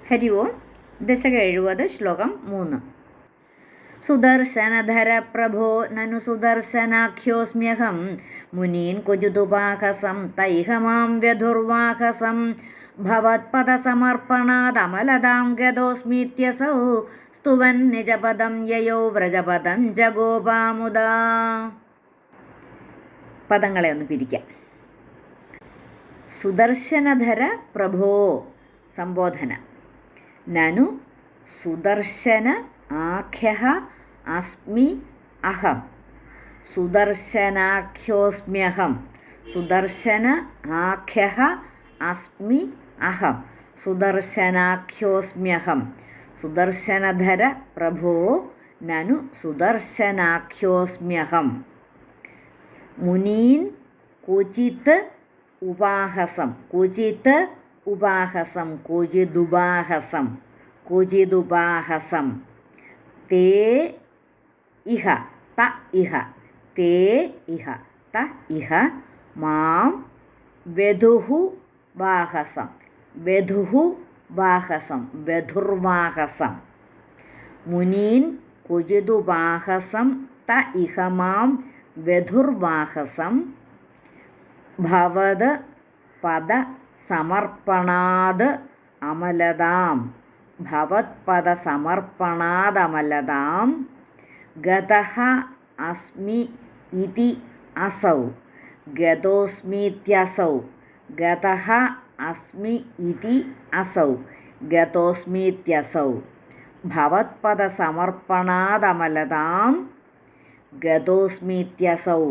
ഹരി ഓം. ദശകം 70, ശ്ലോകം 3. സുദർശനധര പ്രഭോ നനു സുദർശനാഖ്യോസ്മ്യഹം മുനീൻ കുജുതുപാഹസം തൈഹ മാം വ്യധുർവാഹസം ഭവത്പദസമർപ്പണാദമലതാം ഗതോസ്മീത്യസൗ സ്തുവൻ നിജപദം യയോ വ്രജപദം ജഗോപാമുദാ. പദങ്ങളെ ഒന്ന് പിരിക്കാം. സുദർശനധര പ്രഭോ സംബോധന. നനു സുദർശന ആഖ്യഃ അസ്മി അഹം സുദർശനാഖ്യോസ്മ്യഹം സുദർശന ആഖ്യഃ അസ്മി അഹം സുദർശനാഖ്യോസ്മ്യഹം. സുദർശനധര പ്രഭോ നനു സുദർശനാഖ്യോസ്മ്യഹം മുനീൻ ക്വചിത് ഉപാഹസം ക്വചിത് ഉപാഹസം ക്വചിദുപാഹസം ക്വചിദുപാഹസം തേ ഇഹ ത ഇഹ തേ ഇഹ ത ഇഹ മാം വെധുഹു വാഹസം വെധുഹു വാഹസം വെധുർവാഹസം മുനീൻ ക്വചിദുപാഹസം ത ഇഹ മാം വെധുർവാഹസം ഭവത് പദ സമർപ്പണാത് അമലതാം ഭവത്പദ സമർപ്പണാദമലതാം ഗതഃ അസ്മി ഇതി അസൗ ഗതോസ്മീത്യസൗ ഗതഃ അസ്മി ഇതി അസൗ ഗതോസ്മീത്യസൗ ഭവത്പദ സമർപ്പണാദമലതാം ഗതോസ്മീത്യസൗ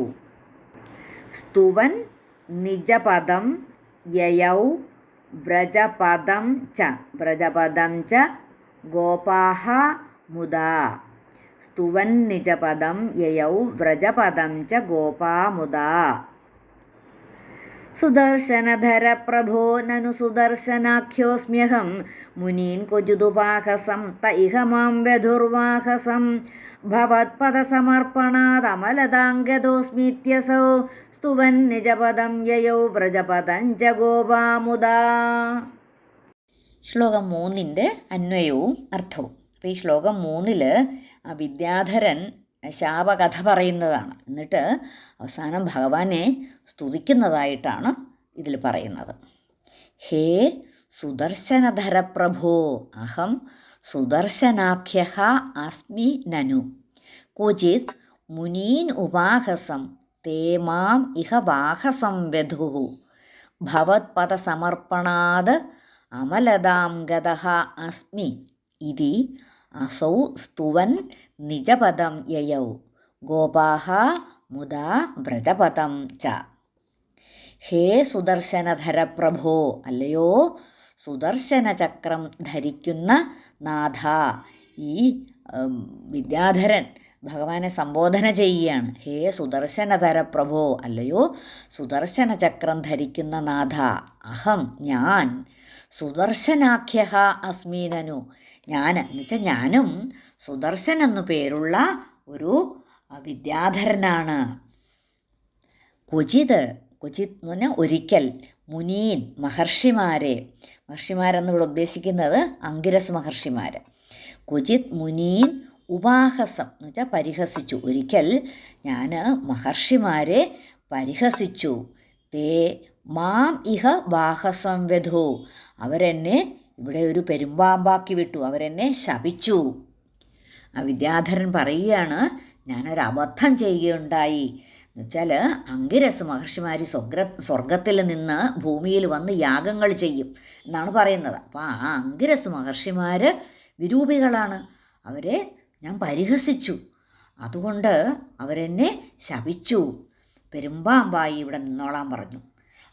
സ്തുവൻ നിജപദം യയൗ വ്രജപദം ച ഗോപാഃ മുദാ. സ്തുവൻ നിജപദം യയൗ വ്രജപദം ച ഗോപാ മുദാ. സുദർശനധര പ്രഭോ നനു സുദർശനാഖ്യോസ്മ്യഹം മുനീൻ ക്വചിദുപാഹസം ത ഇഹ മാം വ്യധുർവാഹസം ഭവത്പദസമർപ്പണാദമലതാം ഗതോസ്മീത്യസൗ സ്തുവൻ നിജപദം യയൗ വ്രജപദം ച ഗോപാമുദാ. ശ്ലോകം 3 അന്വയവും അർത്ഥവും. അപ്പോൾ ഈ ശ്ലോകം 3 ആ വിദ്യാധരൻ ശാപകഥ പറയുന്നതാണ്. എന്നിട്ട് അവസാനം ഭഗവാനെ സ്തുതിക്കുന്നതായിട്ടാണ് ഇതിൽ പറയുന്നത്. ഹേ സുദർശനധര പ്രഭോ അഹം സുദർശനാഖ്യഃ അസ്മി നനു ക്വചിത് മുനീൻ ഉപാഹസം തേ മാം ഇഹ വാഹസം വ്യധുഃ ഭവത്പദസമർപ്പണാത് അമലതാം ഗതഃ അസ്മി ഇതി അസൗ സ്തുവൻ നിജപദം യയൗ ഗോപാഃ മുദാ വ്രജപദം ച. ഹേ സുദർശനധര പ്രഭോ, അല്ലയോ സുദർശനചക്രം ധരിക്കുന്ന നാഥ. ഈ വിദ്യാധരൻ ഭഗവാനെ സംബോധന ചെയ്യുകയാണ്. ഹേ സുദർശനധര പ്രഭോ, അല്ലയോ സുദർശനചക്രം ധരിക്കുന്ന നാഥ. അഹം ഞാൻ സുദർശനാഖ്യഃ അസ്മി നനു ഞാൻ എന്നുവെച്ചാൽ ഞാനും സുദർശൻ എന്നു പേരുള്ള ഒരു വിദ്യാധരനാണ്. ക്വചിത് ക്വചിത് എന്ന് പറഞ്ഞാൽ ഒരിക്കൽ മുനീൻ മഹർഷിമാരെന്നിവിടെ ഉദ്ദേശിക്കുന്നത് അങ്കിരസ് മഹർഷിമാർ. ക്വചിത് മുനീൻ ഉപാഹസം എന്ന് വെച്ചാൽ പരിഹസിച്ചു. ഒരിക്കൽ ഞാൻ മഹർഷിമാരെ പരിഹസിച്ചു. തേ മാം ഇഹ വാഹസം വ്യധു അവരെന്നെ ഇവിടെ ഒരു പെരുമ്പാമ്പാക്കി വിട്ടു, അവരെന്നെ ശപിച്ചു. ആ വിദ്യാധരൻ പറയുകയാണ്, ഞാനൊരബദ്ധം ചെയ്യുകയുണ്ടായി. എന്നുവെച്ചാൽ അങ്കിരസ് മഹർഷിമാർ സ്വർഗത്തിൽ നിന്ന് ഭൂമിയിൽ വന്ന് യാഗങ്ങൾ ചെയ്യും എന്നാണ് പറയുന്നത്. അപ്പോൾ ആ അങ്കിരസ് മഹർഷിമാർ വിരൂപികളാണ്, അവരെ ഞാൻ പരിഹസിച്ചു. അതുകൊണ്ട് അവരെന്നെ ശപിച്ചു, പെരുമ്പാമ്പായി ഇവിടെ നിന്നോളാൻ പറഞ്ഞു.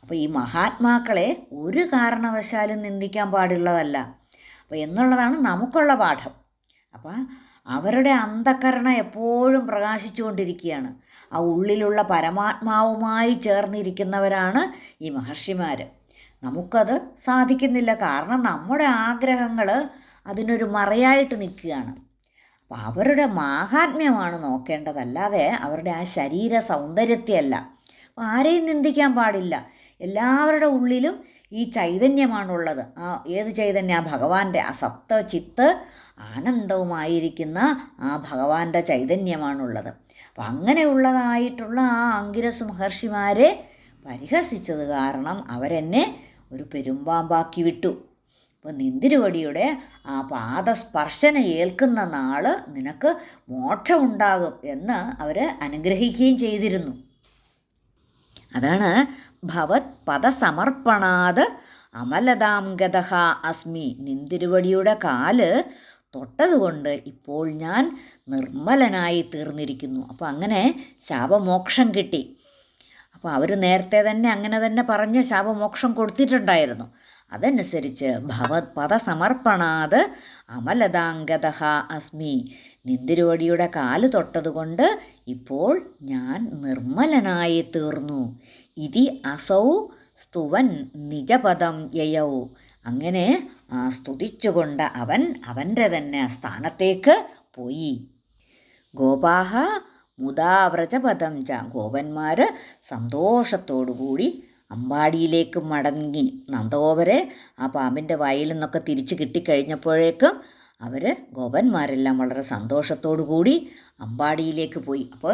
അപ്പോൾ ഈ മഹാത്മാക്കളെ ഒരു കാരണവശാലും നിന്ദിക്കാൻ പാടുള്ളതല്ല അപ്പോൾ എന്നുള്ളതാണ് നമുക്കുള്ള പാഠം. അപ്പോൾ അവരുടെ അന്ധകരണ എപ്പോഴും പ്രകാശിച്ചു കൊണ്ടിരിക്കുകയാണ്. ആ ഉള്ളിലുള്ള പരമാത്മാവുമായി ചേർന്നിരിക്കുന്നവരാണ് ഈ മഹർഷിമാർ. നമുക്കത് സാധിക്കുന്നില്ല, കാരണം നമ്മുടെ ആഗ്രഹങ്ങൾ അതിനൊരു മറയായിട്ട് നിൽക്കുകയാണ്. അപ്പോൾ അവരുടെ മാഹാത്മ്യമാണ് നോക്കേണ്ടതല്ലാതെ അവരുടെ ആ ശരീര സൗന്ദര്യത്തെയല്ല. അപ്പോൾ ആരെയും നിന്ദിക്കാൻ പാടില്ല. എല്ലാവരുടെ ഉള്ളിലും ഈ ചൈതന്യമാണുള്ളത്. ആ ഏത് ചൈതന്യം? ആ ഭഗവാന്റെ, ആ സപ്ത ചിത്ത് ആനന്ദവുമായിരിക്കുന്ന ആ ഭഗവാന്റെ ചൈതന്യമാണുള്ളത്. അപ്പം അങ്ങനെയുള്ളതായിട്ടുള്ള ആ അങ്കിരസ് മഹർഷിമാരെ പരിഹസിച്ചത് കാരണം അവരെന്നെ ഒരു പെരുമ്പാമ്പാക്കി വിട്ടു. അപ്പോൾ നിന്തിരുവടിയുടെ ആ പാദസ്പർശന ഏൽക്കുന്ന നാൾ നിനക്ക് മോക്ഷമുണ്ടാകും എന്ന് അവർ അനുഗ്രഹിക്കുകയും ചെയ്തിരുന്നു. അതാണ് ഭവത് പദസമർപ്പണാത് അമലതാം ഗതഹ അസ്മി. നിന്തിരുവടിയുടെ കാല് തൊട്ടതുകൊണ്ട് ഇപ്പോൾ ഞാൻ നിർമ്മലനായി തീർന്നിരിക്കുന്നു. അപ്പോൾ അങ്ങനെ ശാപമോക്ഷം കിട്ടി. അപ്പോൾ അവർ നേരത്തെ തന്നെ അങ്ങനെ തന്നെ പറഞ്ഞ് ശാപമോക്ഷം കൊടുത്തിട്ടുണ്ടായിരുന്നു. അതനുസരിച്ച് ഭവത് പദസമർപ്പണാത് അമലതാംഗതഃ അസ്മി. നിന്തിരുവടിയുടെ കാല് തൊട്ടതുകൊണ്ട് ഇപ്പോൾ ഞാൻ നിർമ്മലനായി തീർന്നു. ഇതി അസൗ സ്തുവൻ നിജപദം യയൗ. അങ്ങനെ സ്തുതിച്ചുകൊണ്ട് അവൻ അവൻ്റെ തന്നെ സ്ഥാനത്തേക്ക് പോയി. ഗോപാഹ മുദാ വ്രജപദം ച. ഗോപന്മാർ സന്തോഷത്തോടുകൂടി അമ്പാടിയിലേക്ക് മടങ്ങി. നന്ദഗോപരെ ആ പാമ്പിൻ്റെ വായിൽ നിന്നൊക്കെ തിരിച്ച് കിട്ടിക്കഴിഞ്ഞപ്പോഴേക്കും അവർ ഗോപന്മാരെല്ലാം വളരെ സന്തോഷത്തോടു കൂടി അമ്പാടിയിലേക്ക് പോയി. അപ്പോൾ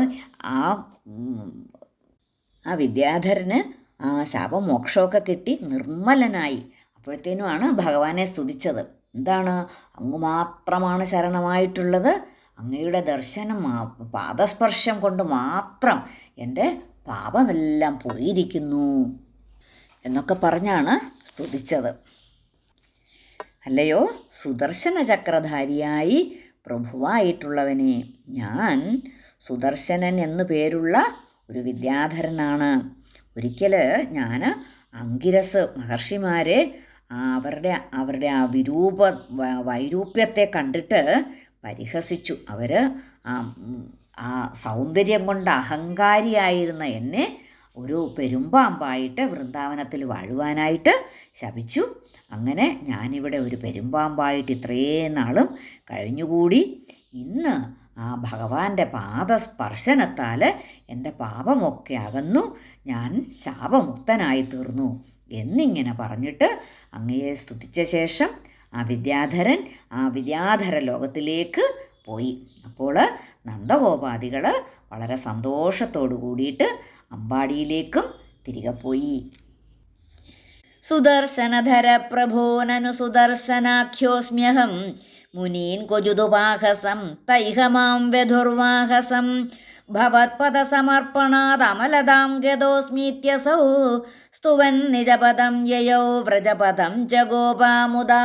ആ വിദ്യാധരന് ആ ശാപമോക്ഷമൊക്കെ കിട്ടി നിർമ്മലനായി. അപ്പോഴത്തേനുമാണ് ഭഗവാനെ സ്തുതിച്ചത്. എന്താണ്? അങ്ങ് മാത്രമാണ് ശരണമായിട്ടുള്ളത്, അങ്ങയുടെ ദർശനം പാദസ്പർശം കൊണ്ട് മാത്രം എൻ്റെ പാപമെല്ലാം പോയിരിക്കുന്നു എന്നൊക്കെ പറഞ്ഞാണ് സ്തുതിച്ചത്. അല്ലയോ സുദർശന ചക്രധാരിയായി പ്രഭുവായിട്ടുള്ളവനെ, ഞാൻ സുദർശനൻ എന്നു പേരുള്ള ഒരു വിദ്യാധരനാണ്. ഒരിക്കൽ ഞാൻ അങ്കിരസ് മഹർഷിമാരെ അവരുടെ ആ വൈരൂപ്യത്തെ കണ്ടിട്ട് പരിഹസിച്ചു. അവർ ആ സൗന്ദര്യം കൊണ്ട് അഹങ്കാരിയായിരുന്ന എന്നെ ഒരു പെരുമ്പാമ്പായിട്ട് വൃന്ദാവനത്തിൽ വാഴുവാനായിട്ട് ശപിച്ചു. അങ്ങനെ ഞാനിവിടെ ഒരു പെരുമ്പാമ്പായിട്ട് ഇത്രയും നാളും കഴിഞ്ഞുകൂടി. ഇന്ന് ആ ഭഗവാന്റെ പാദസ്പർശനത്താൽ എൻ്റെ പാപമൊക്കെ അകന്നു, ഞാൻ ശാപമുക്തനായി തീർന്നു എന്നിങ്ങനെ പറഞ്ഞിട്ട് അങ്ങയെ സ്തുതിച്ച ശേഷം ആ വിദ്യാധരൻ ആ വിദ്യാധര ലോകത്തിലേക്ക് പോയി. അപ്പോൾ നന്ദഗോപാദികൾ വളരെ സന്തോഷത്തോടു കൂടിയിട്ട് അമ്പാടിയിലേക്കും തിരികെ പോയി. സുദർശനധര പ്രഭോനനു സുദർശനാഖ്യോസ്മ്യഹം മുനീൻ ക്വചുതുപാഹസം തൈഹമാം വ്യധുർവാഹസം ഭവത്പദസമർപ്പണാദമലതാം ഗതോസ്മീത്യസൗ സ്തുവൻ നിജപദം യയൗ വ്രജപദം ച ഗോപാമുദാ.